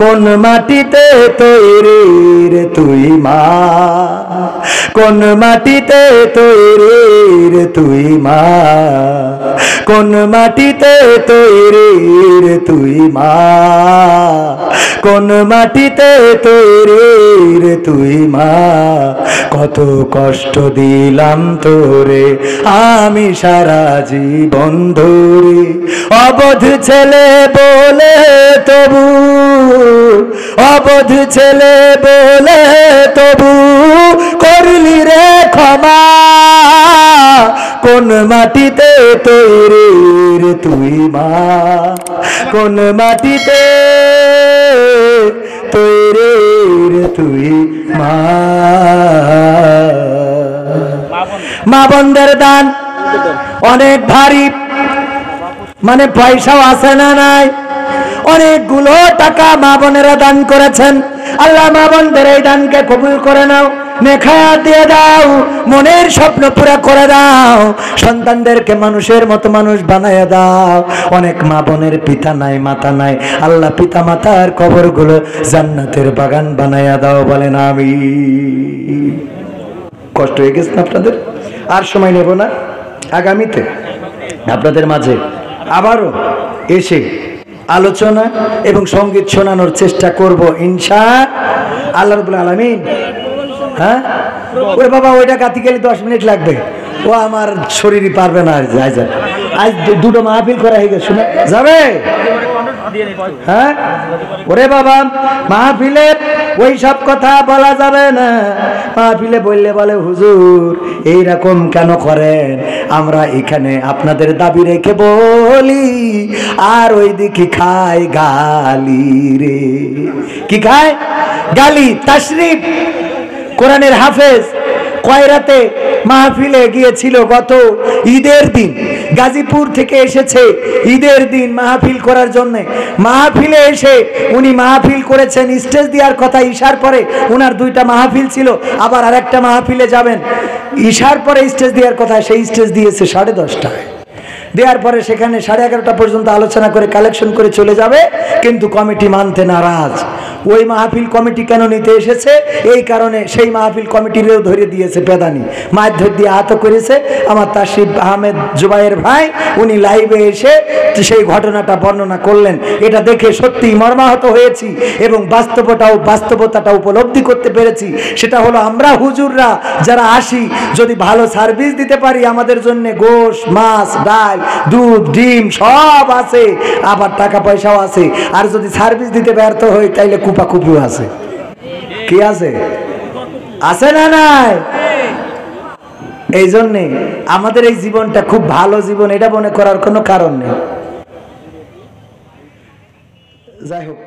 কোন মাটিতে তৈরি রে তুই মা, কোন মাটিতে তৈরি রে তুই মা, কোন মাটিতে তৈরি রে তুই মা, কোন মাটিতে তৈরি রে তুই মা। কত কষ্ট দিলাম তোরে আমি সারা জীবন ধরে, অবধ ছেলে বলে তবু, অবধ ছেলে বলে তবু করলি রে ক্ষমা। কোন মাটিতে তৈরি রে তুই মা, কোন মাটিতে তৈরি রে তুই মা। মা বোনদের দান অনেক ভারী, মানে পয়সাও আছে না নাই, অনেকগুলো টাকা মা বোনেরা দান করেছেন। আল্লাহ মা বোনদের এই দানকে কবুল করে নাও, নেখায়াত দিয়ে দাও, মনের স্বপ্ন পুরা করে দাও, সন্তানদেরকে মানুষের মতো মানুষ বানায় দাও। অনেক মা বোনের পিতা নাই মাতা নাই, আল্লাহ পিতা মাতার কবরগুলো জান্নাতের বাগান বানায়া দাও, বলেন আমিন। কষ্ট হয়ে গেছে না আপনাদের? আর সময় নেব না, আগামীতে আপনাদের মাঝে আবারও এসে আলোচনা এবং সঙ্গীত শোনানোর চেষ্টা করব ইনশাআল্লাহ রাব্বুল আলামিন। হ্যাঁ ওই বাবা ওইটা গাতি গেলে 10 মিনিট লাগবে, ও আমার শরীরই পারবে না। যাই যাই, আজ দুটো মাহফিল করা হয়ে গেছে, শুনে যাবে। হ্যাঁ ওরে বাবা, মাহফিলে ওই সব কথা বলা যাবে না। মাহফিলে বললে বলে হুজুর এইরকম কেন করেন, আমরা এখানে আপনাদের দাবি রেখে বলি, আর ওই দিকে খায় গালি রে। কি খায়? গালি। তাশরিফ কোরআনের হাফেজ কয়রাতে মাহফিলে গিয়েছিল গত ঈদের দিন, গাজীপুর থেকে এসেছে ঈদের দিন মাহফিল করার জন্য। মাহফিলে এসে উনি মাহফিল করেছেন, স্টেজ দেওয়ার কথা ঈশার পরে, উনার 2টা মাহফিল ছিল, আবার আরেকটা মাহফিলে যাবেন। ঈশার পরে স্টেজ দেওয়ার কথা, সেই স্টেজ দিয়েছে 10:30টায়। দেওয়ার পরে সেখানে 11:30টা পর্যন্ত আলোচনা করে কালেকশন করে চলে যাবে, কিন্তু কমিটি মানতে নারাজ। ওই মাহফিল কমিটি কেন নিতে এসেছে, এই কারণে সেই মাহফিল কমিটিরেও ধরে দিয়েছে পেদানি, মারধর দিয়ে আহত করেছে। আমার তাশরিফ আহমেদ জুবাইর ভাই উনি লাইভে এসে সেই ঘটনাটা বর্ণনা করলেন। এটা দেখে সত্যিই মর্মাহত হয়েছি এবং বাস্তবতাটা উপলব্ধি করতে পেরেছি। সেটা হলো আমরা হুজুররা যারা আসি, যদি ভালো সার্ভিস দিতে পারি, আমাদের জন্য গোশ মাছ ডাল দুধ ডিম সব আছে, আবার টাকা পয়সাও আছে। আর যদি সার্ভিস দিতে ব্যর্থ হই, তাইলে কুপাকুপিও আছে। কি আছে? আছে না নাই? এই জন্যে আমাদের এই জীবনটা খুব ভালো জীবন, এটা মনে করার কোনো কারণ নেই। যাই হোক।